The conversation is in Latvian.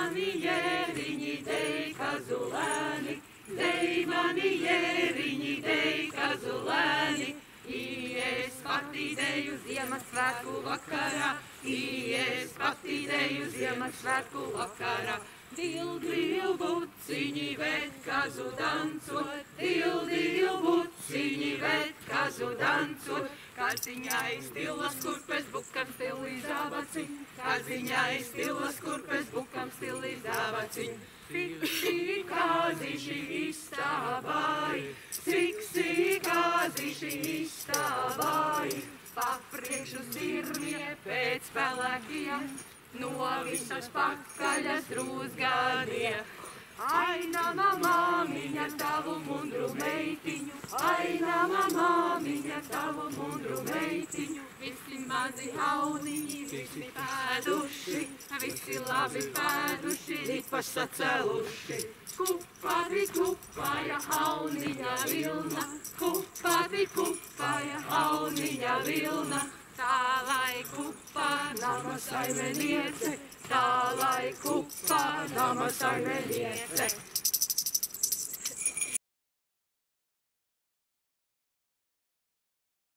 mani jēriņi, dej kazulēni, dej mani jēriņi, dej kazulēni. Es pati deju Ziemassvētku vakarā, es pati deju Ziemassvētku vakarā. Dil, dil, buciņi, ved kazu dancot, dil, dil, buciņi, ved kazu dancot. Kaziņā izstilas kurpes, bukam stilī zābaciņ, kaziņā izstilas kurpes, bukam stilī zābaciņ. Fiksi kāzīši izstāvāji, fiksi kāzīši izstāvāji, papriekšu zirnie pēc pelēkiem, no visas pakaļas drūzgādie. Ainama māmiņa tavu mundru meitiņu, ainama māmiņa tavu mundru meitiņu. Visi mazi hauniņi, visi pēduši, visi labi pēduši, ripas sacēluši. Kupāti kupāja hauniņa vilna, kupāti kupāja hauniņa vilna. Tā lai kupā nama saimeniece, tā lai kupā nama saimeniece.